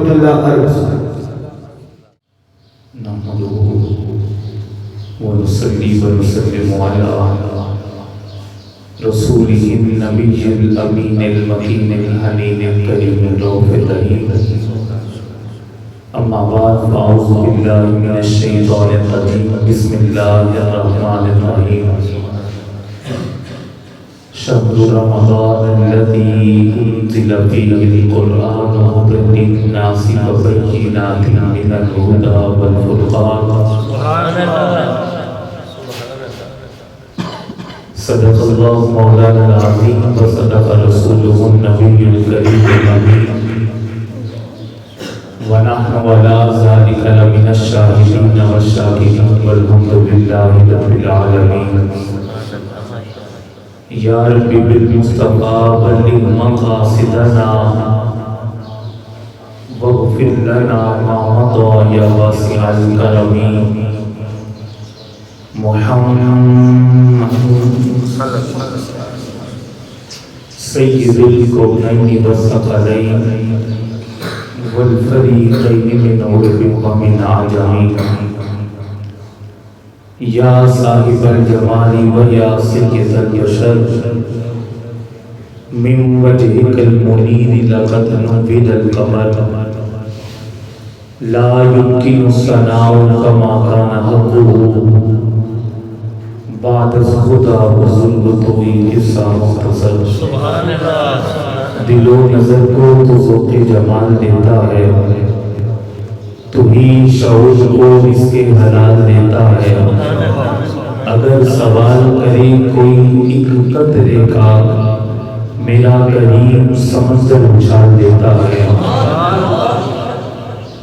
رحمۃ اللہ علیہ ونصلي ونسلم على رسوله النبي الأمين المكين الحنين الكريم الرؤوف الرحيم أما بعد فأعوذ بالله من الشيطان الرجيم بسم الله الرحمن الرحيم شهر رمضان الذي أنزل فيه القرآن هدى للناس وبينات من الهدى والفرقان سبحان الله صدق الله مولانا العظيم وصدق رسوله النبي الكريم الأمين ونحن على ذلك لمن الشاهدين والشاكرين والحمد لله رب العالمين یا رب بالمصطفى بلغ مقاصدنا واغفر لنا ما مضى یا واسع الكرم محمد سید الكونین والثقلین والفریقین من عرب ومن عجم یا صاحب الجمال و یا سید البشر من وجهك المنیر لقد نفد القمر لا يمكن الثناء كما كان حقه بعد خدا بزرگ توئی قصہ مختصر سبحان اللہ دل و نظر کو تو ذوق جمال دیتا ہے تو ہی شعور کو اس کے حلال دیتا ہے اگر سوال کرے کوئی ایک قطرے کا میرا کریم سمندر اچھال دیتا ہے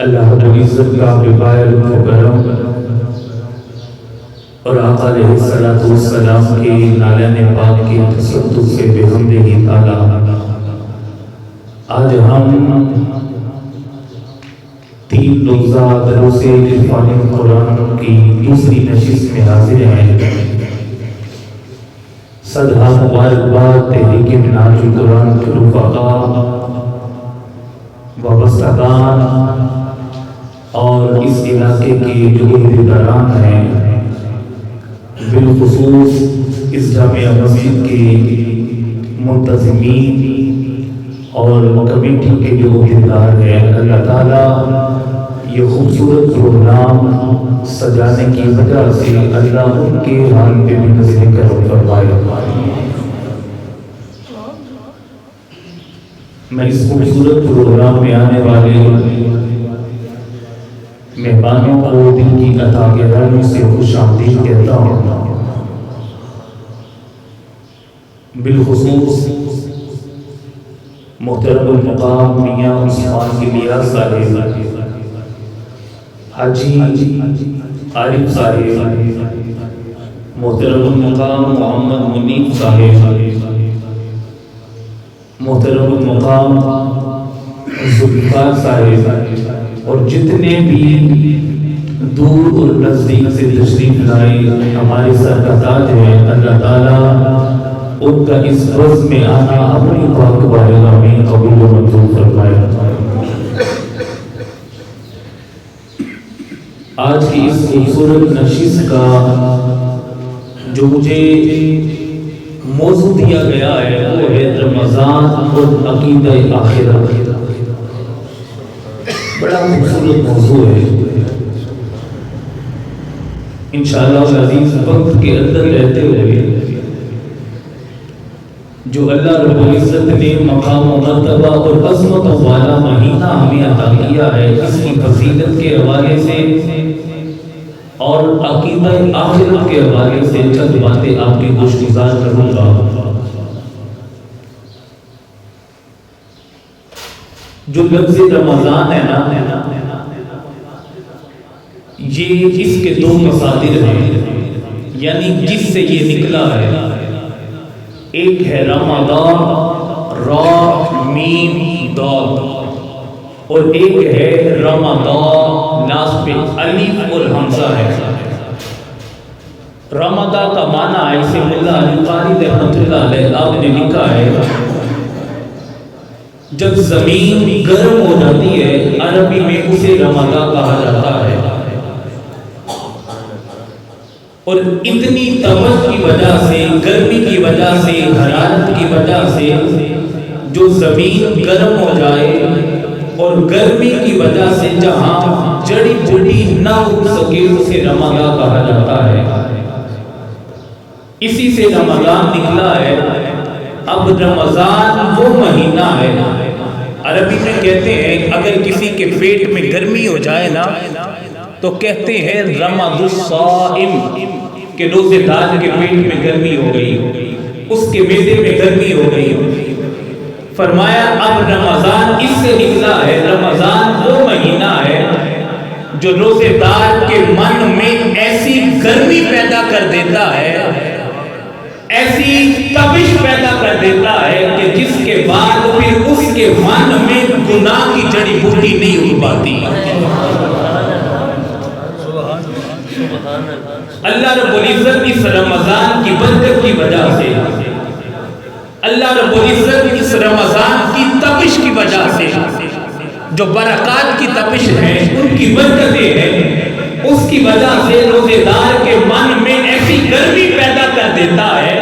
اللہ رب العزت کا بغیر کرم اور آقا علیہ السلام کے نالین پاک کے تصدق سے بحمدہ تعالی آج ہم 3 روزہ دروس عرفان قرآن کی دوسری نشست میں حاضر ہیں. صدہا مبارکباد تحریک منہاج القرآن کے رفقا وابستگان اور اس علاقے کے جو عہدیداران ہیں، بالخصوص اس جامعہ مسجد کے منتظمین اور کمیٹی کے جو عہدیدار ہیں. اللہ تعالیٰ یہ خوبصورت پروگرام سجانے کی وجہ سے اللہ ان کے حال پہ بھی نظر کرم فرمائے. میں اس خوبصورت پروگرام میں آنے والے مہمانوں کو دل کی عطا گہرائیوں سے خوش آمدید کہتا ہوں. بالخصوص محترم المقام میاں عثمان الیاس صاحب، حاجی عارف صاحب، محترم المقام محمد منیب صاحب، محترم المقام ذوالفقار صاحب، اور جتنے بھی دور اور نزدیک سے تشریف لائے ہمارے سر کا تاج ہیں، اللہ تعالیٰ ان کا اس وقت میں آنا اپنی پاک بارگاہ میں قبول و منظور فرمائے. آج کی اس خوبصورت نشست کا جو مجھے موضوع دیا گیا ہے وہ ہے رمضان اور عقیدہ آخرت. بڑا خوبصورت موضوع ہے. انشاءاللہ العزیز وقت کے اندر رہتے ہوئے جو اللہ رب العزت نے مقام و مرتبہ اور عظمت والا مہینہ ہمیں عطا کیا ہے، اس کی فضیلت کے حوالے سے اور عقیدہ آخرت کے حوالے سے چند باتیں آپ کی گوشگزار کروں گا. جو لفظ رمضان ہے نا، یہ اس کے 2 مصادر ہیں، یعنی جس سے یہ نکلا ہے. ایک ہے رمضان را میم دال، اور ایک ہے رمضان ناس پہ الف اور حمزہ ہے. رمضان کا معنی ہے، اسے ملا علی قاری رحمۃ اللہ علیہ آپ نے لکھا ہے جب زمین گرم ہو جاتی ہے عربی میں اسے رمضان کہا جاتا ہے، اور اتنی تپش کی وجہ سے، گرمی کی وجہ سے، حرارت کی وجہ سے جو زمین گرم ہو جائے اور گرمی کی وجہ سے جہاں جڑی بوٹی نہ اگ سکے اسے رمضان کہا جاتا ہے۔ اسی سے رمضان نکلا ہے۔ اب رمضان وہ مہینہ ہے، عربی میں کہتے ہیں اگر کسی کے پیٹ میں گرمی ہو جائے نا تو کہتے ہیں رمض الصائم، کہ روزے دار کے پیٹ میں گرمی ہو گئی، اس کے معدے میں گرمی ہو گئی۔ فرمایا اب رمضان اس سے نکلا ہے۔ رمضان وہ مہینہ ہے جو روزے دار کے من میں ایسی گرمی پیدا کر دیتا ہے، ایسی تپش پیدا کر دیتا ہے کہ جس کے بعد پھر اس کے من میں گناہ کی جڑی بوٹی نہیں اگ پاتی۔ اللہ رب العزت اس رمضان کی برکت کی وجہ سے، اللہ رب العزت اس رمضان کی تپش کی وجہ سے، جو برکات کی تپش ہے ان کی برکتیں ہیں، اس کی وجہ سے روزے دار کے من میں ایسی گرمی پیدا کر دیتا ہے۔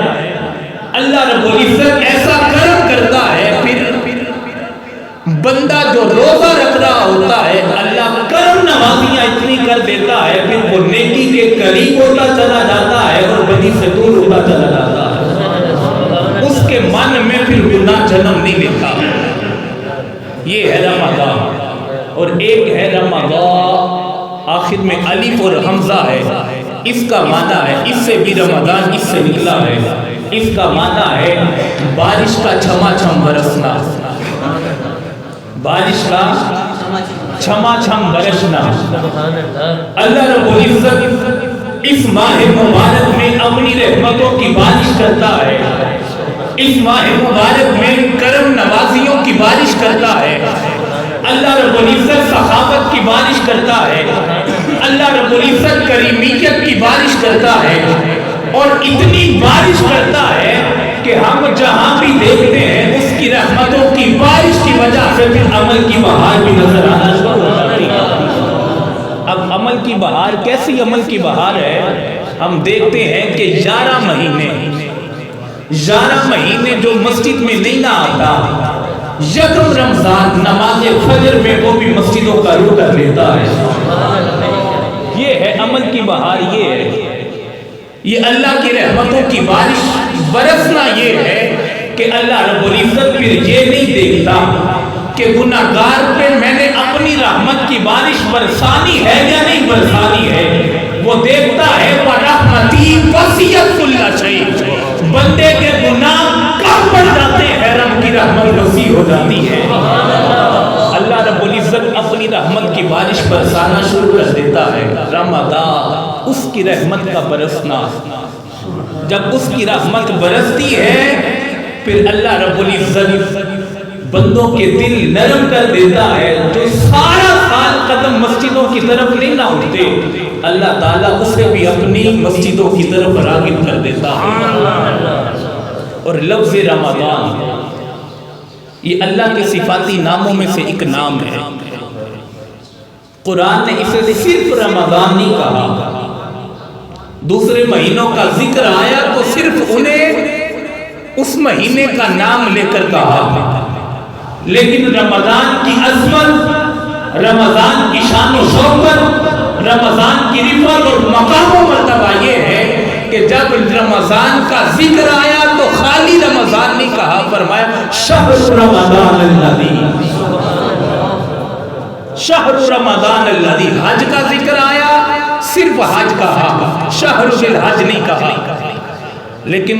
اللہ رب العزت ایسا کرم کرتا ہے، پھر بندہ جو روزہ رکھ رہا ہوتا ہے اللہ کرم نوازیاں اتنی کر دیتا ہے، پھر وہ نیکی کے قریب ہوتا چلا جاتا ہے اور بدی سے دور ہوتا چلا جاتا ہے۔ اس کے من میں پھر گناہ جنم نہیں لیتا۔ یہ ہے رمضان۔ اور ایک ہے رمضان آخر میں الف اور حمزہ ہے، اس کا معنی ہے، اس سے بھی رمضان اس سے نکلا ہے، اس کا معنی ہے بارش کا چھما چھم برسنا، بارش کا چھما چھم برسنا۔ اللہ رب العزت اس ماہ مبارک میں اپنی رحمتوں کی بارش کرتا ہے، اس ماہ مبارک میں کرم نوازیوں کی بارش کرتا ہے، اللہ رب العزت سخاوت کی بارش کرتا ہے، اللہ رب العزت کریمیت کی بارش کرتا ہے، اور اتنی بارش کرتا ہے کہ ہم جہاں بھی دیکھتے ہیں اس کی رحمتوں کی بارش کی وجہ سے پھر عمل کی بہار بھی نظر آنا شروع ہو جاتی ہے۔ اب عمل کی بہار کیسی عمل کی بہار ہے؟ ہم دیکھتے ہیں کہ 11 مہینے جو مسجد میں نہیں نہ آتا، یکم رمضان نماز فجر میں وہ بھی مسجدوں کا رخ کر لیتا ہے۔ یہ ہے عمل کی بہار، یہ ہے، یہ اللہ کی رحمتوں کی بارش برسنا۔ یہ ہے کہ اللہ رب العزت پھر یہ نہیں دیکھتا کہ گناہگار پہ میں نے اپنی رحمت کی بارش برسانی ہے یا نہیں برسانی ہے، وہ دیکھتا ہے وَرَحْمَتِي وَسِعَتْ كُلَّ شَيْءٍ، بندے کے گناہ کم پڑ جاتے ہیں، رب کی رحمت وسیع ہو جاتی ہے۔ اللہ رب العزت اپنی رحمت کی بارش برسانا شروع کر دیتا ہے۔ رمضان اس کی رحمت کا برسنا، جب اس کی رحمت برستی ہے پھر اللہ رب العزت بندوں کے دل نرم کر دیتا ہے، جو سارا سال قدم مسجدوں کی طرف نہیں نہ اٹھتے، اللہ تعالیٰ اسے بھی اپنی مسجدوں کی طرف راغب کر دیتا ہے۔ اور لفظ رمضان یہ اللہ کے صفاتی ناموں میں سے ایک نام ہے۔ قرآن نے اسے صرف رمضان نہیں کہا، دوسرے مہینوں کا ذکر آیا تو صرف انہیں اس مہینے کا نام لے کر کہا، لیکن رمضان کی عظمت، رمضان کی شان و شوکت، رمضان کی رفعت اور مقام و مرتبہ یہ ہے کہ جب رمضان کا ذکر آیا تو خالی رمضان نہیں کہا، فرمایا شہر رمضان الذی، شہر رمضان الذی، حج کا ذکر آیا صرف حج کہا، شہر الحج نہیں کہا۔ لیکن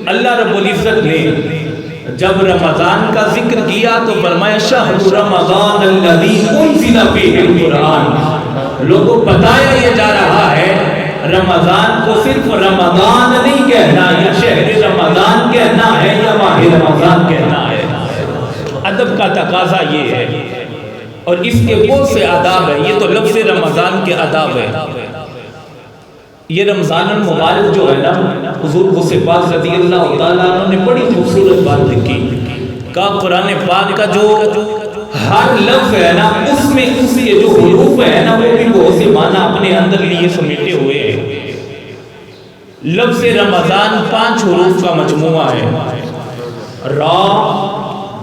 اللہ رب العزت نے جب رمضان کا ذکر کیا تو فرمایا شہر رمضان الذی انزل فیہ القرآن۔ لوگوں بتایا یہ جا رہا ہے رمضان کو صرف رمضان نہیں کہنا، یا شہر رمضان کہنا ہے یا ماہ رمضان کہنا ہے۔ ادب کا تقاضا یہ ہے، اور اس کے بہت سے آداب ہیں، یہ تو لفظ رمضان کے آداب ہے۔ یہ رمضان المبارک جو ہے نا، حضور غوث پاک رضی اللہ تعالیٰ عنہ نے بڑی خوبصورت بات لکھی، کا قرآن پاک کا جو ہر لفظ ہے نا اس میں اس یہ جو حروف ہے نا وہ بھی بہت سے معنی اپنے اندر لیے سمیٹے ہوئے ہیں. لفظ رمضان 5 حروف کا مجموعہ ہے. را،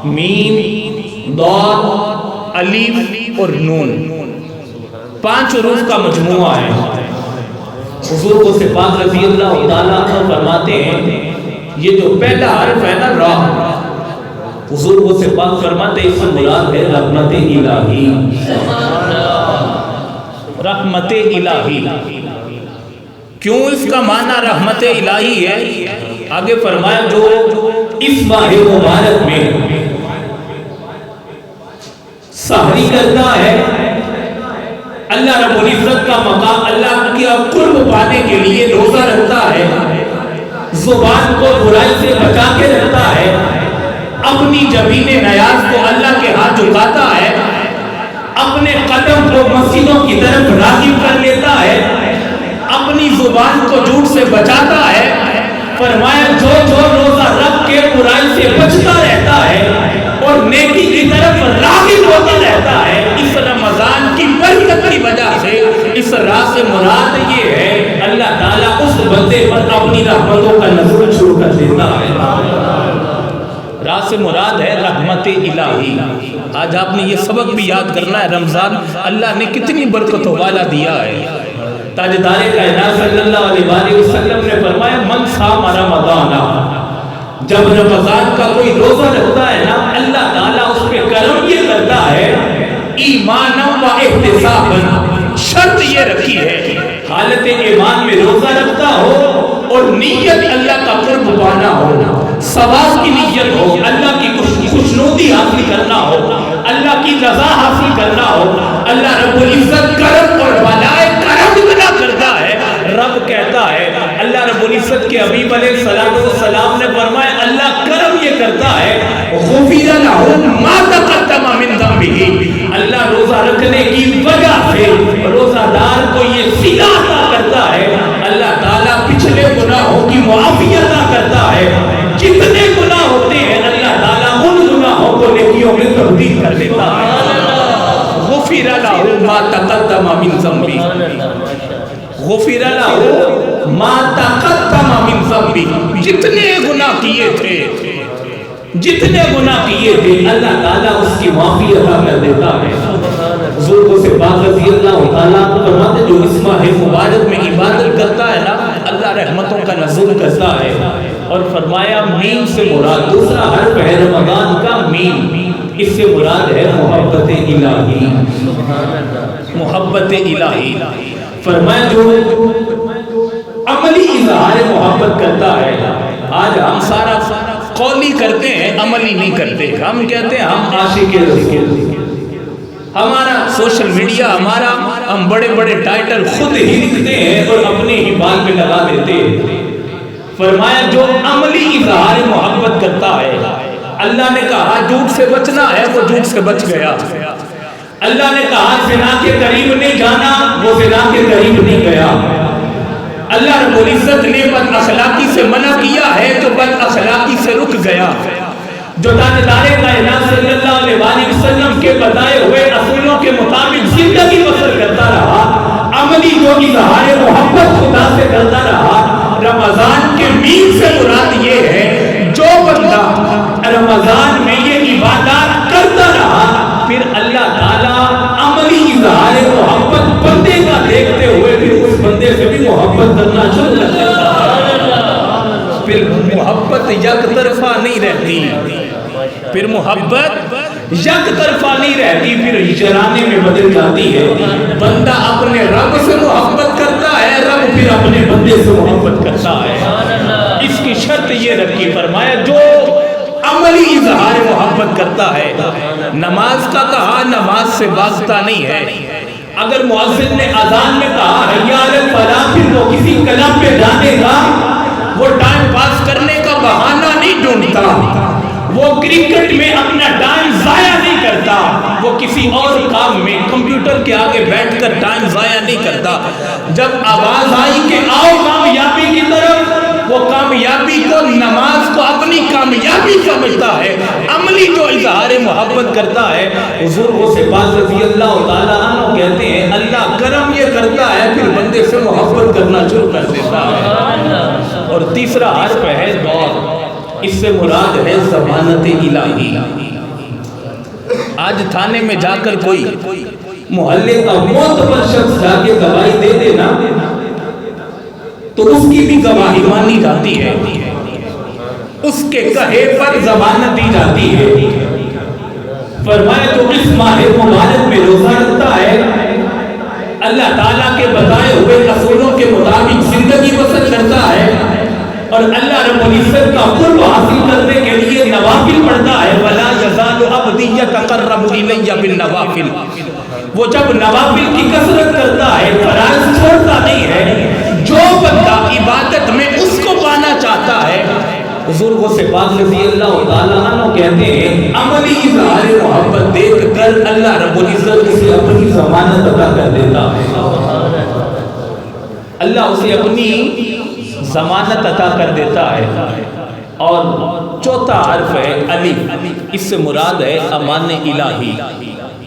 میم، ضاد، الف اور نون. 5 حروف کا مجموعہ ہے. حضور کو سے پاک رضی اللہ تعالیٰ عنہ فرماتے ہیں یہ جو پہلا حرف ہے نا را، حضور کو سے پاک فرماتے ہیں اس سے مراد ہے رحمت الہی. رحمت الہی. کیوں اس کا معنی رحمت الہی ہے؟ آگے فرمایا جو اس ماہ مبارک میں سحری کرتا ہے اللہ رب العزت کا مقام اللہ کا قرب پانے کے لیے روزہ رکھتا ہے، زبان کو برائی سے بچا کے رکھتا ہے، اپنی جبین نیاز کو اللہ کے ہاتھ جھکاتا ہے، اپنے قدم کو مسجدوں کی طرف راغب کر لیتا ہے، اپنی زبان کو جھوٹ سے بچاتا ہے. فرمایا جو روزہ رکھ کے برائی سے بچتا رہتا ہے اور نیکی کی طرف راغب ہوتا رہتا ہے، اس رمضان کی برکت کی وجہ سے اس راہ سے مراد یہ ہے اللہ تعالیٰ اس بندے پر اپنی رحمتوں کا نزول شروع کر دیتا ہے. راہ سے مراد ہے رحمت الہی. آج آپ نے یہ سبق بھی یاد کرنا ہے رمضان اللہ نے کتنی برکتوں والا دیا ہے. تاجدار کائنات صلی اللہ علیہ وسلم نے فرمایا من صام رمضان، جب رمضان کا کوئی روزہ رکھتا ہے نا اللہ تعالیٰ اس پہ کرم یہ کرتا ہے ایمانا و احتسابا. شرط یہ رکھی ہے حالت ایمان میں روزہ رکھتا ہو اور نیت اللہ کا قرب پانا ہو، ثواب کی نیت ہو، اللہ کی خوشنودی حاصل کرنا ہو، اللہ کی رضا حاصل کرنا ہو. اللہ رب العزت کرم اور بلائے کرم اتنا کرتا ہے. رب کہتا ہے اللہ رب العزت کے حبیب علیہ السلام نے فرمایا اللہ کرم یہ کرتا ہے غفر لہ ما تقدم من ذنبہ. اللہ روزہ رکھنے کی وجہ سے روزہ دار کو یہ صلہ عطا کرتا ہے. اللہ تعالیٰ پچھلے گناہوں کی معافی عطا کرتا ہے. جتنے گناہ ہوتے ہیں اللہ تعالیٰ ان گناہوں کو نیکیوں میں تبدیل کر دیتا ہے. غفر لہ ما تقدم من ذنبہ. غفر لہ ما تقدم من ذنبہ. جتنے گناہ کیے تھے اللہ تعالیٰ اس کی معافی عطا کر دیتا ہے. حضور کو سے پاک رضی اللہ تعالیٰ عنہ فرماتے جو اس ماہ مبارک میں عبادت کرتا ہے نا اللہ رحمتوں کا نزول کرتا ہے. اور فرمایا میم سے مراد دوسرا حرف ہے رمضان کا میم، اس سے مراد ہے محبت الہی. محبت الہی. فرمایا جو عملی اظہار محبت کرتا ہے. آج ہم سارا قولی کرتے ہیں عملی نہیں کرتے. ہم کہتے ہیں ہم عاشق رسول، ہمارا سوشل میڈیا ہمارا ہم بڑے بڑے ٹائٹل خود ہی لکھتے ہیں اور اپنے ہی بال پہ لگا دیتے ہیں. فرمایا جو عملی اظہار محبت کرتا ہے اللہ نے کہا جھوٹ سے بچنا ہے وہ جھوٹ سے بچ گیا. اللہ نے کہا زنا کے قریب نہیں جانا وہ زنا کے قریب نہیں گیا. اللہ رب العزت نے بد اخلاقی سے منع کیا ہے تو بد اخلاقی سے رک گیا. جو تاجدار کائنات صلی اللہ علیہ وسلم کے بتائے ہوئے اصولوں کے مطابق زندگی بسر کرتا رہا، عملی جو اظہار محبت خدا سے کرتا رہا. رمضان کے مین سے مراد یہ ہے جو بندہ رمضان میں یہ عبادات کرتا رہا پھر اللہ تعالیٰ عملی اظہار محبت بندے کا دیکھتے ہوئے پھر اس بندے سے بھی محبت کرنا شروع کر دیتا ہے. پھر محبت یک طرفہ نہیں رہتی، پھر محبت یک طرفہ نہیں رہتی، پھر جرانے میں بدل جاتی ہے. بندہ اپنے رب سے محبت کرتا ہے، رب پھر اپنے بندے سے محبت کرتا ہے. اس کی شرط یہ رکھی. فرمایا جو عملی اظہار محبت کرتا ہے. نماز کا کہا نماز سے باغتا نہیں ہے. اگر مؤذن نے اذان میں کہا حی علی الفلاح پھر وہ کسی کلب پہ جانے گا، وہ ٹائم پاس کرنے کا بہانہ نہیں ڈھونڈتا، وہ کرکٹ میں اپنا ٹائم ضائع نہیں کرتا، وہ کسی اور کام میں کمپیوٹر کے آگے بیٹھ کر ٹائم ضائع نہیں کرتا. جب آواز آئی کہ آؤ کامیابی کی طرف، وہ کامیابی کو نماز کو اپنی کامیابی سمجھتا ہے. عملی اظہار محبت کرتا ہے، حضور غوث پاک رضی اللہ تعالیٰ عنہ کہتے ہیں اللہ کرم یہ کرتا ہے پھر بندے سے محبت کرنا شروع کر دیتا ہے۔ اور تیسرا حرف ہے دور، اس سے مراد ہے ضمانت الہی۔ آج تھانے میں جا کر کوئی محلے کا معتبر شخص جا کے گواہی دے دینا تو اس کی بھی گواہی مانی جاتی ہے، اس کے کہے پر ضمانت دی جاتی ہے۔ فرمایا تو اس ماہ مبارک میں روزہ رکھتا ہے، اللہ تعالیٰ کے بتائے ہوئے اصولوں کے مطابق زندگی بسر کرتا ہے اور اللہ رب العزت کا قرب حاصل کرنے کے لیے نوافل پڑھتا ہے، وَلَا يَزَالُ عَبْدِي يَتَقَرَّبُ إِلَيَّ بِالنَّوَافِلِ، وہ جب نوافل کی کثرت کرتا ہے فرائض چھوڑتا نہیں ہے۔ جو بندہ عبادت میں اس کو پانا چاہتا ہے، حضور غوث پاک رضی اللہ تعالیٰ عنہ کہتے ہیں عملی اظہار محبت دیکھ کر اللہ رب العزت اسے اپنی ضمانت عطا کر دیتا ہے، اللہ اسے اپنی ضمانت عطا کر دیتا ہے۔ اور چوتھا حرف ہے الف، اس سے مراد ہے امان الہی۔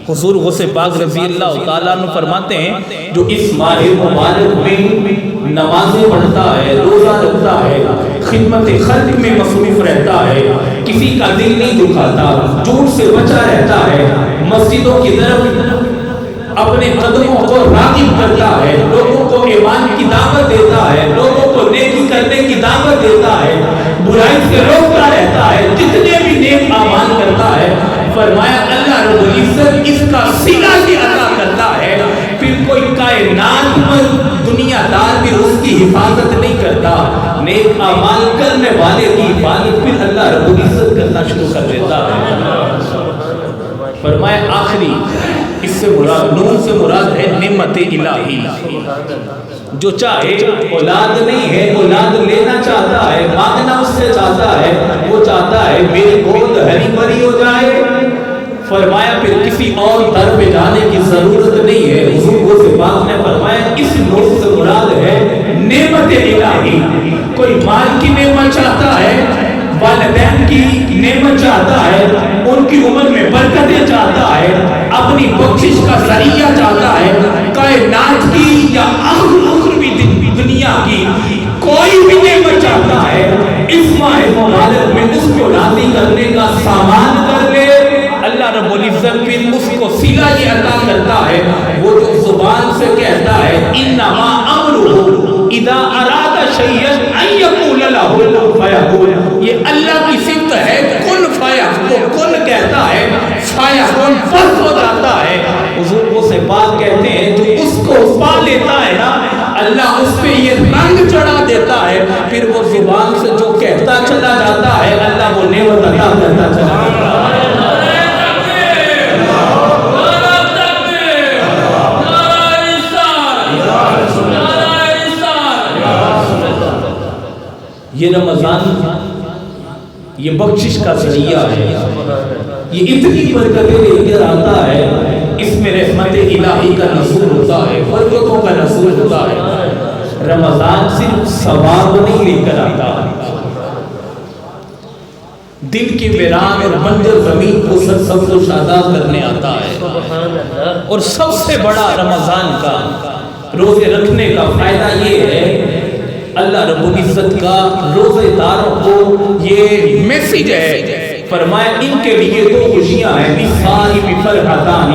حضور غوث پاک رضی اللہ تعالیٰ عنہ فرماتے ہیں جو اس ماہ مبارک میں نمازیں پڑھتا ہے، روزہ رکھتا ہے، خدمت خلق میں مصروف رہتا ہے، کسی کا دل نہیں دکھاتا، جھوٹ سے بچا رہتا ہے، مسجدوں کی طرف اپنے قدموں کو راغب کرتا ہے، لوگوں کو ایمان کی دعوت دیتا ہے، لوگوں کو نیکی کرنے کی دعوت دیتا ہے، برائی سے روکتا رہتا ہے، جتنے بھی نیک اعمال کرتا ہے، فرمایا اللہ رب العزت اس کا صلہ بھی عطا کرتا ہے، پھر کوئی کائنات پر دنیا دار بھی اس کی حفاظت نہیں کرتا، نیک اعمال کرنے والے کی حفاظت پھر اللہ رب العزت کرنا شروع کر دیتا ہے۔ فرمایا آخری، اس سے مراد نون سے مراد ہے نعمت الہی۔ جو چاہے اولاد نہیں ہے، اولاد لینا چاہتا ہے، مانگنا اس سے چاہتا ہے، وہ چاہتا ہے میری گود ہری بھری ہو جائے، فرمایا پھر کسی اور در پہ جانے کی ضرورت نہیں ہے۔ حضور غوث پاک نے فرمایا اس نور سے مراد ہے نعمت الہی۔ کوئی مال کی نعمت چاہتا ہے، والدین کی نعمت چاہتا ہے، ان کی عمر میں برکتیں چاہتا ہے، اپنی بخشش کا ذریعہ چاہتا ہے، کائنات کی یا اخروی دنیا کی کوئی بھی نعمت چاہتا ہے، اس ماہ مبارک میں اس کو راضی کرنے کا سامان کر لے، اللہ رب العزت پھر اس کو صلہ یہ عطا کرتا ہے۔ وہ جو زبان سے کہتا ہے انما امرہ اذا اراد شیئا ان یقول لہ کن فیکون، یہ اللہ کی صفت ہے کن فیکون، وہ کن کہتا ہے فیکون فرض ہو جاتا ہے۔ حضور غوث پاک کہتے ہیں جو اس کو پا لیتا ہے نا، اللہ اس پہ یہ رنگ چڑھا دیتا ہے، پھر وہ زبان سے جو کہتا چلا جاتا ہے اللہ وہ نعمت عطا کرتا چلا جاتا ہے۔ یہ رمضان یہ بخشش کا ذریعہ ہے، یہ اتنی برکتیں لے کر آتا ہے، اس میں رحمت الہی کا نزول ہوتا ہے، برکتوں کا نزول ہوتا ہے۔ رمضان صرف ثواب نہیں لے کر آتا، دل کے ویران اور بنجر زمین کو سرسبز و شاداب کرنے آتا ہے۔ اور سب سے بڑا رمضان کا روزے رکھنے کا فائدہ یہ ہے، اللہ رب العزت کا روزے داروں کو یہ میسج ہے، فرمایا ان کے لیے دو خوشیاں ہیں، للصائم فرحتان،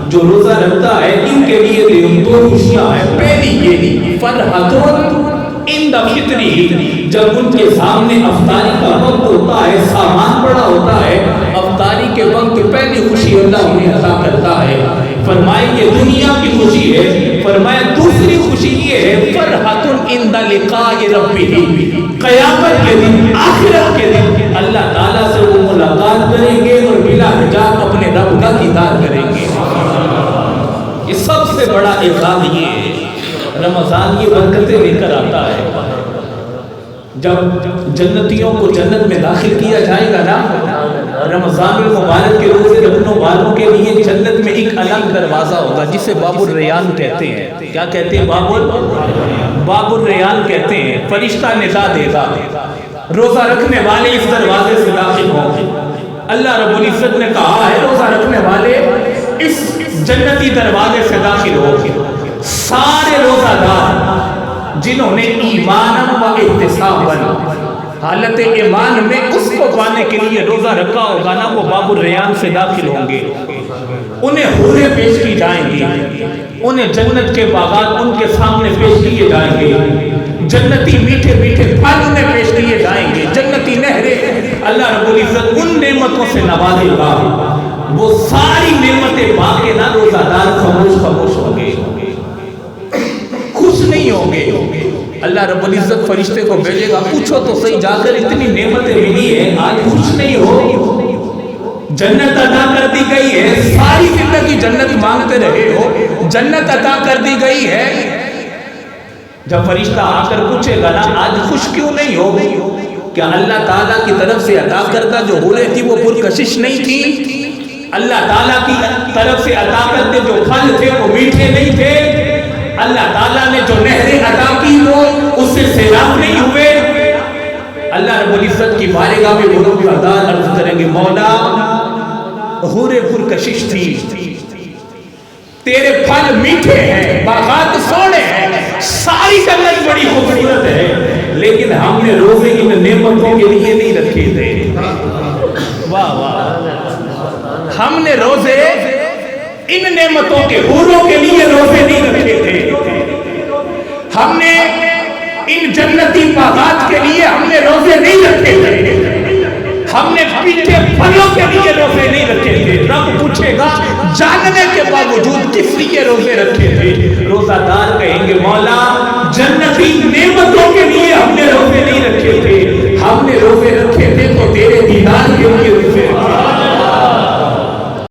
جو روزہ رکھتا ہے ان کے لیے دو خوشیاں ہیں، پہلی یہ فرحتون عند فطری، جب ان کے سامنے افطاری کا وقت ہوتا ہے، سامان پڑا ہوتا ہے، افطاری کے وقت پہلی خوشی اللہ انہیں عطا کرتا ہے، فرمائے یہ دنیا کی خوشی ہے، فرمایا دوسری خوشی یہ ہے فرحۃ عند لقاء ربہ، قیامت کے دن، آخرت کے دن اللہ تعالیٰ سے وہ ملاقات کریں گے اور بلا حجاب اپنے رب کا دیدار کریں گے۔ یہ سب سے بڑا اعزاز یہ ہے، رمضان یہ برکتیں لے کر آتا ہے۔ جب جنتیوں کو جنت میں داخل کیا جائے گا نا، رمضان المبارک کے روزے رکھنے والوں کے لیے جنت میں ایک الگ دروازہ ہوگا جسے باب الریان کہتے ہیں۔ کیا کہتے ہیں؟ باب الریان کہتے ہیں۔ فرشتہ ندا دے گا، روزہ رکھنے والے اس دروازے سے داخل ہوں گے، اللہ رب العزت نے کہا ہے روزہ رکھنے والے اس جنتی دروازے سے داخل ہو سارے روزہ دار جنہوں نے ایمان و احتساباً حالت ایمان میں اس کو پانے کے لیے روزہ رکھا ہوگا نا، وہ باب الریان سے داخل ہوں گے، انہیں حوریں پیش کی جائیں گی، انہیں جنت کے باغات ان کے سامنے پیش کیے جائیں گے، جنتی میٹھے میٹھے پھل انہیں پیش کیے جائیں گے، جنتی نہریں اللہ رب العزت ان نعمتوں سے نوازے گا، وہ ساری نعمتیں پا کے نہ روزہ دار خاموش ہوں گے، خوش نہیں ہوں گے۔ اللہ رب العزت فرشتے کو بھیجے گا، پوچھو تو صحیح جا کر اتنی نعمتیں ملی ہیں آج خوش نہیں ہو؟ جنت عطا کر دی گئی ہے، ساری زندگی جنت مانگتے رہے ہو، جنت عطا کر دی گئی ہے، جب فرشتہ آ کر پوچھے گا نا آج خوش کیوں نہیں ہو؟ کیا اللہ تعالیٰ کی طرف سے عطا کردہ جو حوریں تھی وہ پرکشش نہیں تھی؟ اللہ تعالیٰ کی طرف سے عطا کرتے جو پھل تھے وہ میٹھے نہیں تھے؟ اللہ تعالیٰ نے جو نہریں عطا کی وہ اس سے سیراب نہیں ہوئے؟ اللہ رب العزت کی بارگاہ میں وہ لوگ عطا عرض کریں گے مولا حوریں پرکشش تھی، تیرے پھل میٹھے ہیں، باغات سونے ہیں، ساری جنت بڑی خوبصورت ہے، لیکن ہم نے روزے ان نعمتوں کے لیے نہیں رکھے تھے۔ واہ واہ، ہم نے روزے ان نعمتوں کے حوروں کے لیے روزے نہیں رکھے تھے، ہم نے ان جنتی باغات کے لیے ہم نے روزے نہیں رکھے تھے، ہم نے میٹھے پھلوں کے لیے روزے نہیں رکھے تھے۔ رب پوچھے گا جاننے کے باوجود کس لیے روزے رکھے تھے؟ روزہ دار کہیں گے مولا جنتی نعمتوں کے لیے ہم نے روزے نہیں رکھے تھے، ہم نے روزے رکھے تھے تو تیرے دیدار کے لیے